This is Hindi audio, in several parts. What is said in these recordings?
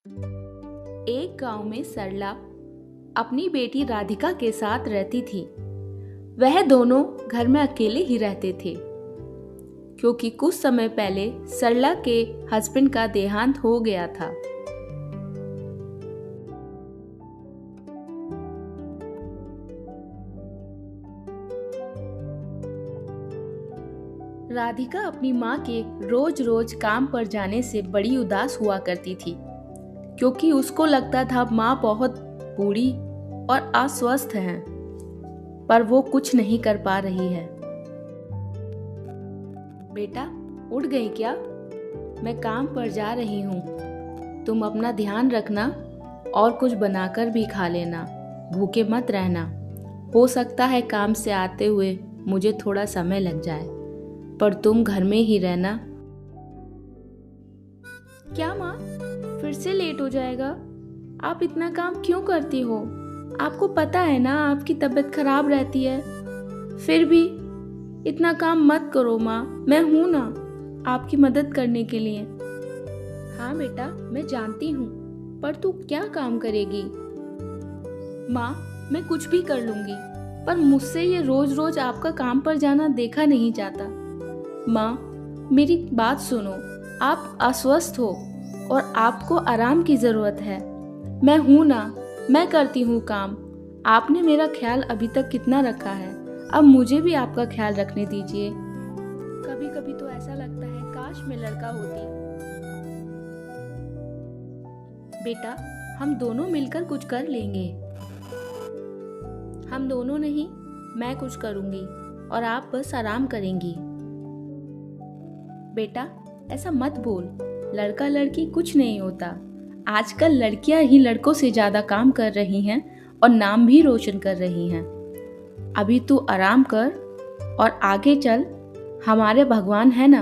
एक गांव में सरला अपनी बेटी राधिका के साथ रहती थी। वह दोनों घर में अकेले ही रहते थे क्योंकि कुछ समय पहले सरला के हस्बैंड का देहांत हो गया था। राधिका अपनी माँ के रोज रोज काम पर जाने से बड़ी उदास हुआ करती थी क्योंकि उसको लगता था माँ बहुत बूढ़ी और अस्वस्थ है, पर वो कुछ नहीं कर पा रही है। बेटा, उठ गई क्या? मैं काम पर जा रही हूँ। तुम अपना ध्यान रखना और कुछ बनाकर भी खा लेना। भूखे मत रहना। हो सकता है काम से आते हुए मुझे थोड़ा समय लग जाए, पर तुम घर में ही रहना। क्या माँ, फिर से लेट हो जाएगा? आप इतना काम क्यों करती हो? आपको पता है ना आपकी तबीयत खराब रहती है। फिर भी इतना काम मत करो माँ, मैं हूं ना आपकी मदद करने के लिए। हाँ बेटा, मैं जानती हूँ, पर तू क्या काम करेगी? माँ, मैं कुछ भी कर लूंगी, पर मुझसे ये रोज रोज आपका काम पर जाना देखा नहीं जाता। माँ, मेरी बात सुनो। आप अस्वस्थ हो और आपको आराम की जरूरत है। मैं हूं ना, मैं करती हूँ काम। आपने मेरा ख्याल अभी तक कितना रखा है, अब मुझे भी आपका ख्याल रखने दीजिए। कभी कभी तो ऐसा लगता है काश मैं लड़का होती। बेटा, हम दोनों मिलकर कुछ कर लेंगे। हम दोनों नहीं, मैं कुछ करूंगी और आप बस आराम करेंगी। बेटा, ऐसा मत बोल। लड़का लड़की कुछ नहीं होता। आजकल लड़कियां ही लड़कों से ज्यादा काम कर रही हैं और नाम भी रोशन कर रही हैं। अभी तू आराम कर और आगे चल। हमारे भगवान है ना,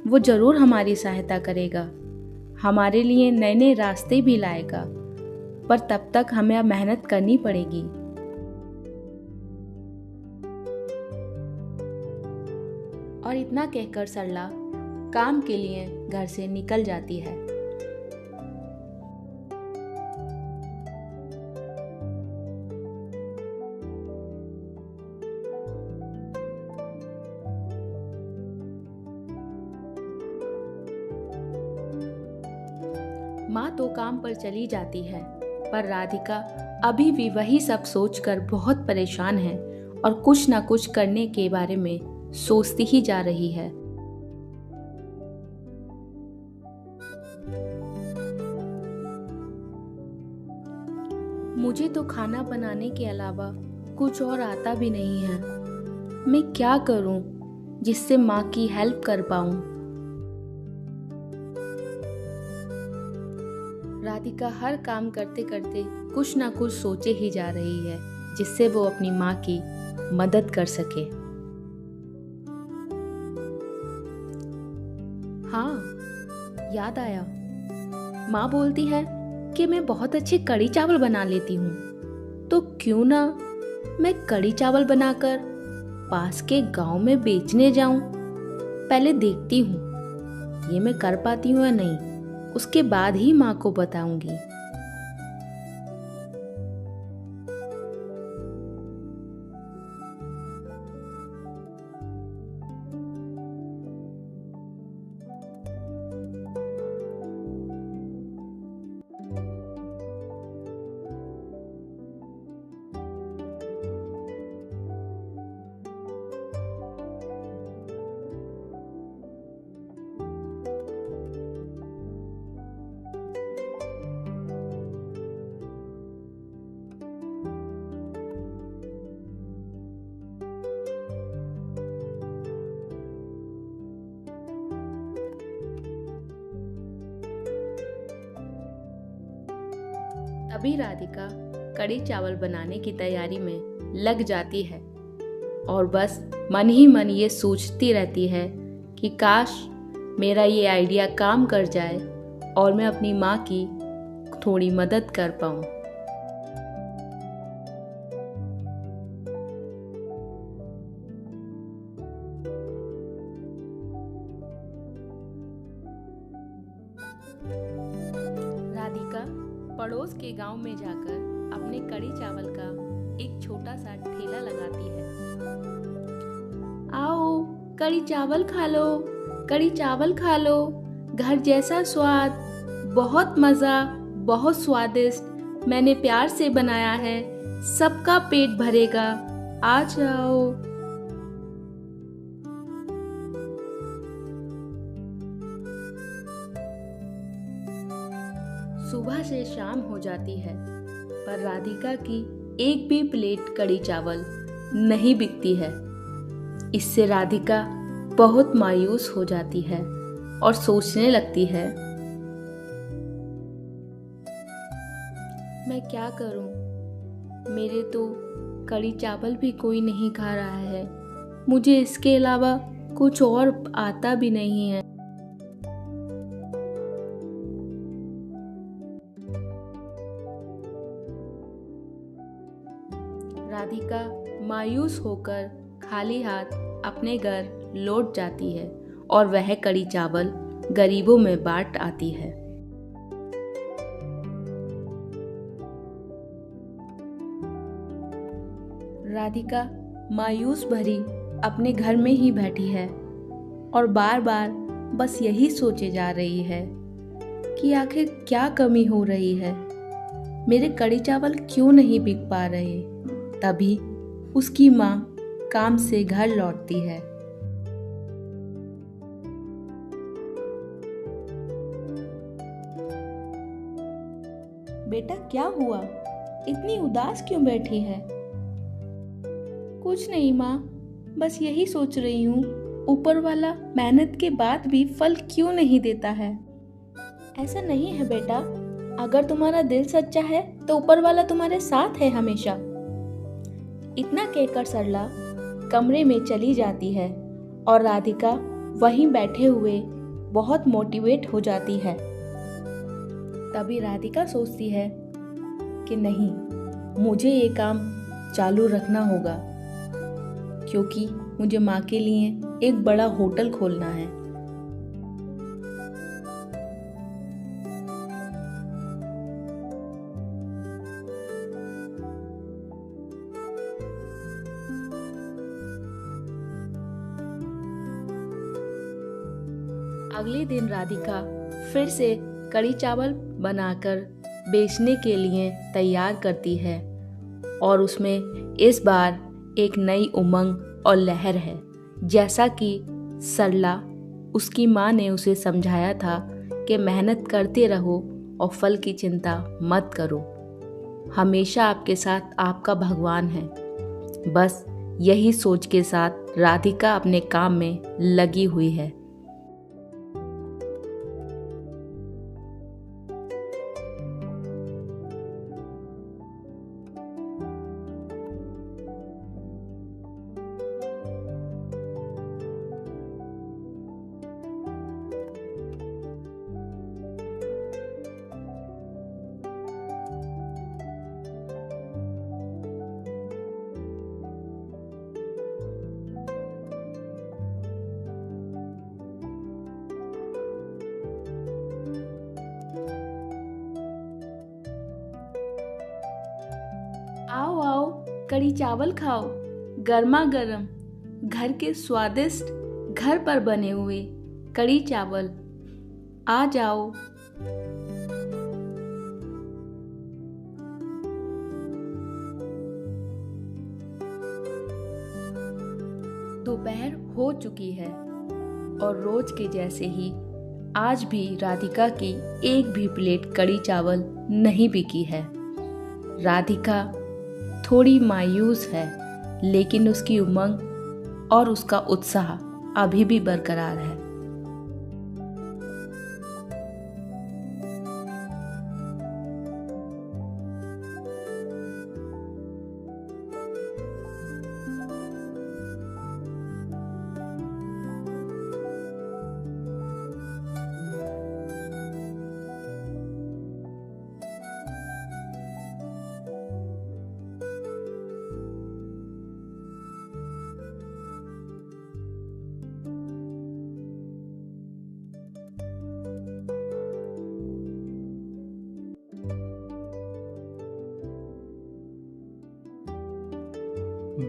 वो जरूर हमारी सहायता करेगा, हमारे लिए नए नए रास्ते भी लाएगा, पर तब तक हमें अब मेहनत करनी पड़ेगी। और इतना कहकर सरला काम के लिए घर से निकल जाती है। माँ तो काम पर चली जाती है, पर राधिका अभी भी वही सब सोचकर बहुत परेशान है और कुछ ना कुछ करने के बारे में सोचती ही जा रही है। मुझे तो खाना बनाने के अलावा कुछ और आता भी नहीं है। मैं क्या करूं जिससे माँ की हेल्प कर पाऊं? राधिका हर काम करते करते कुछ ना कुछ सोचे ही जा रही है जिससे वो अपनी माँ की मदद कर सके। हाँ, याद आया। माँ बोलती है कि मैं बहुत अच्छे कढ़ी चावल बना लेती हूँ, तो क्यों ना मैं कढ़ी चावल बनाकर पास के गांव में बेचने जाऊं। पहले देखती हूँ ये मैं कर पाती हूँ या नहीं, उसके बाद ही माँ को बताऊंगी। तभी राधिका कढ़ी चावल बनाने की तैयारी में लग जाती है और बस मन ही मन ये सोचती रहती है कि काश मेरा ये आइडिया काम कर जाए और मैं अपनी माँ की थोड़ी मदद कर पाऊँ। राधिका पड़ोस के गांव में जाकर अपने कड़ी चावल का एक छोटा सा ठेला लगाती है। आओ, कड़ी चावल खा लो, कड़ी चावल खा लो, घर जैसा स्वाद, बहुत मज़ा, बहुत स्वादिष्ट, मैंने प्यार से बनाया है, सबका पेट भरेगा, आ जाओ। सुबह से शाम हो जाती है, पर राधिका की एक भी प्लेट कड़ी चावल नहीं बिकती है। इससे राधिका बहुत मायूस हो जाती है और सोचने लगती है, मैं क्या करूं? मेरे तो कड़ी चावल भी कोई नहीं खा रहा है। मुझे इसके अलावा कुछ और आता भी नहीं है। राधिका मायूस होकर खाली हाथ अपने घर लौट जाती है और वह कड़ी चावल गरीबों में बांट आती है। राधिका मायूस भरी अपने घर में ही बैठी है और बार बार बस यही सोचे जा रही है कि आखिर क्या कमी हो रही है, मेरे कड़ी चावल क्यों नहीं बिक पा रहे। तभी उसकी माँ काम से घर लौटती है। बेटा, क्या हुआ? इतनी उदास क्यों बैठी है? कुछ नहीं माँ, बस यही सोच रही हूँ, ऊपर वाला मेहनत के बाद भी फल क्यों नहीं देता है। ऐसा नहीं है बेटा, अगर तुम्हारा दिल सच्चा है तो ऊपर वाला तुम्हारे साथ है हमेशा। इतना कहकर सरला कमरे में चली जाती है और राधिका वहीं बैठे हुए बहुत मोटिवेट हो जाती है। तभी राधिका सोचती है कि नहीं, मुझे ये काम चालू रखना होगा, क्योंकि मुझे माँ के लिए एक बड़ा होटल खोलना है। अगले दिन राधिका फिर से कड़ी चावल बनाकर बेचने के लिए तैयार करती है और उसमें इस बार एक नई उमंग और लहर है। जैसा कि सरला, उसकी माँ ने उसे समझाया था कि मेहनत करते रहो और फल की चिंता मत करो, हमेशा आपके साथ आपका भगवान है। बस यही सोच के साथ राधिका अपने काम में लगी हुई है। आओ आओ, कड़ी चावल खाओ, गर्मा गर्म, घर के स्वादिष्ट, घर पर बने हुए कड़ी चावल, आ जाओ। दोपहर हो चुकी है और रोज के जैसे ही आज भी राधिका की एक भी प्लेट कड़ी चावल नहीं बिकी है। राधिका थोड़ी मायूस है, लेकिन उसकी उमंग और उसका उत्साह अभी भी बरकरार है।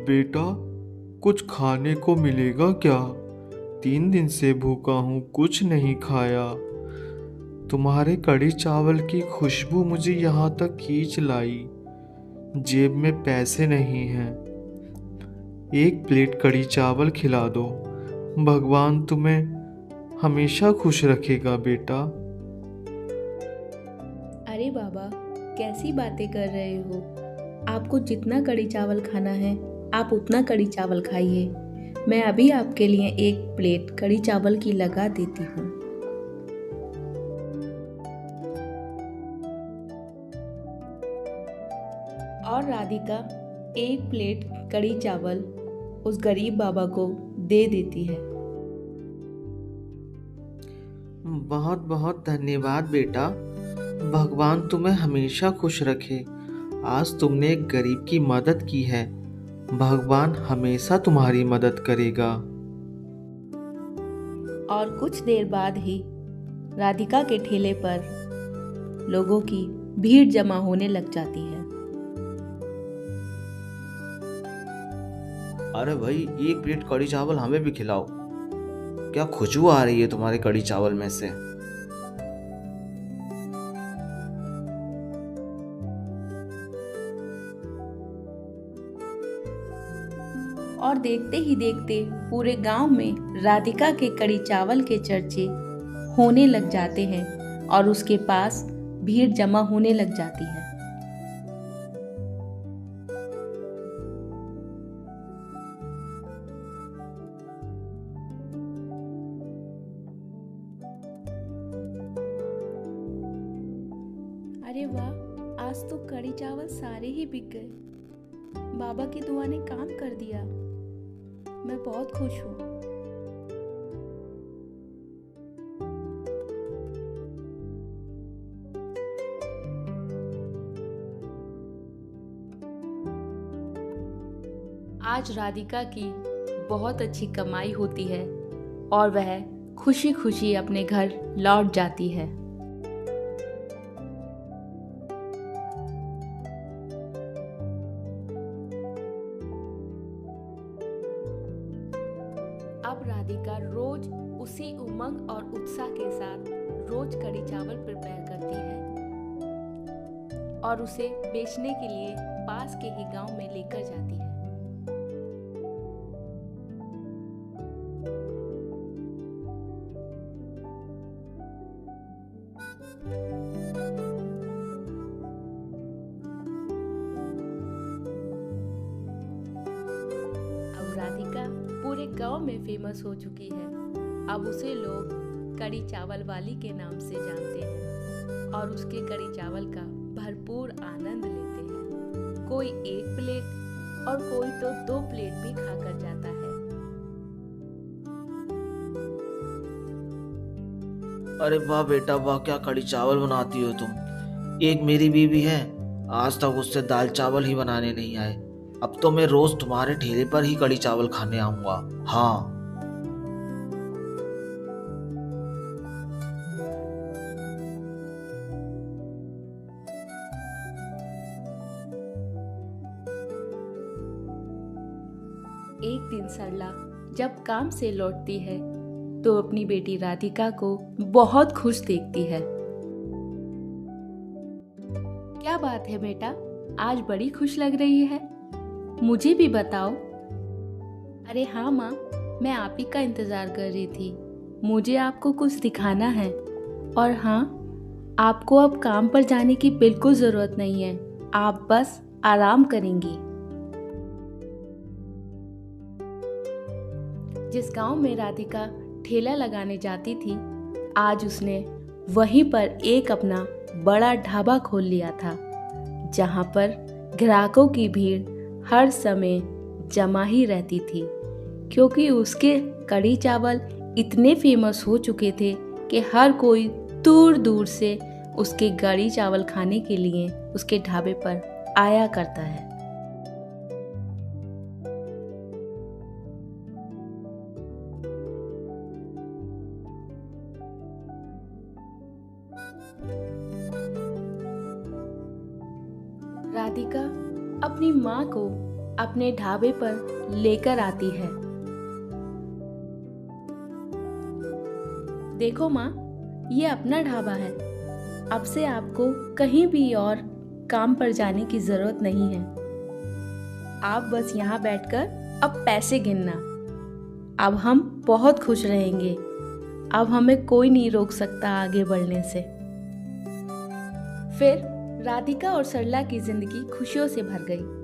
बेटा, कुछ खाने को मिलेगा क्या? 3 दिन से भूखा हूँ, कुछ नहीं खाया। तुम्हारे कढ़ी चावल की खुशबू मुझे यहाँ तक खींच लाई। जेब में पैसे नहीं हैं। एक प्लेट कढ़ी चावल खिला दो। भगवान तुम्हें हमेशा खुश रखेगा बेटा। अरे बाबा, कैसी बातें कर रहे हो? आपको जितना कढ़ी चावल खाना है आप उतना कढ़ी चावल खाइए। मैं अभी आपके लिए एक प्लेट कढ़ी चावल की लगा देती हूँ। और राधिका एक प्लेट कढ़ी चावल उस गरीब बाबा को दे देती है। बहुत बहुत धन्यवाद बेटा। भगवान तुम्हें हमेशा खुश रखे। आज तुमने एक गरीब की मदद की है। भगवान हमेशा तुम्हारी मदद करेगा। और कुछ देर बाद ही राधिका के ठेले पर लोगों की भीड़ जमा होने लग जाती है। अरे भाई, एक प्लेट कढ़ी चावल हमें भी खिलाओ। क्या खुशबू आ रही है तुम्हारे कढ़ी चावल में से। और देखते ही देखते पूरे गांव में राधिका के कढ़ी चावल के चर्चे होने लग जाते हैं और उसके पास भीड़ जमा होने लग जाती है। अरे वाह, आज तो कढ़ी चावल सारे ही बिक गए। बाबा की दुआ ने काम कर दिया। मैं बहुत खुश हूँ। आज राधिका की बहुत अच्छी कमाई होती है और वह खुशी खुशी अपने घर लौट जाती है। अब राधिका रोज उसी उमंग और उत्साह के साथ रोज कढ़ी चावल प्रिपेयर करती है और उसे बेचने के लिए पास के ही गांव में लेकर जाती है। अब राधिका पूरे गांव में फेमस हो चुकी है। अब उसे लोग कढ़ी चावल वाली के नाम से जानते हैं और उसके कढ़ी चावल का भरपूर आनंद लेते हैं। कोई एक प्लेट और कोई तो 2 प्लेट भी खाकर जाता है। अरे वाह बेटा वाह, क्या कढ़ी चावल बनाती हो तुम। एक मेरी बीवी है, आज तक उससे दाल चावल ही बनाने नहीं आए। अब तो मैं रोज तुम्हारे ठेले पर ही कढ़ी चावल खाने आऊंगा। हाँ। एक दिन सरला जब काम से लौटती है तो अपनी बेटी राधिका को बहुत खुश देखती है। क्या बात है बेटा, आज बड़ी खुश लग रही है। मुझे भी बताओ। अरे हाँ माँ, मैं आप ही का इंतजार कर रही थी। मुझे आपको कुछ दिखाना है। और हाँ, आपको अब काम पर जाने की बिल्कुल जरूरत नहीं है। आप बस आराम करेंगी। जिस गांव में राधिका ठेला लगाने जाती थी, आज उसने वहीं पर एक अपना बड़ा ढाबा खोल लिया था, जहां पर ग्राहकों की भीड़ हर समय जमा ही रहती थी, क्योंकि उसके कढ़ी चावल इतने फेमस हो चुके थे कि हर कोई दूर दूर से उसके कढ़ी चावल खाने के लिए उसके ढाबे पर आया करता है। राधिका अपनी माँ को अपने ढाबे पर लेकर आती है। देखो माँ, ये अपना ढाबा है। अब से आपको कहीं भी और काम पर जाने की जरूरत नहीं है। आप बस यहाँ बैठकर अब पैसे गिनना। अब हम बहुत खुश रहेंगे। अब हमें कोई नहीं रोक सकता आगे बढ़ने से। फिर राधिका और सरला की जिंदगी खुशियों से भर गई।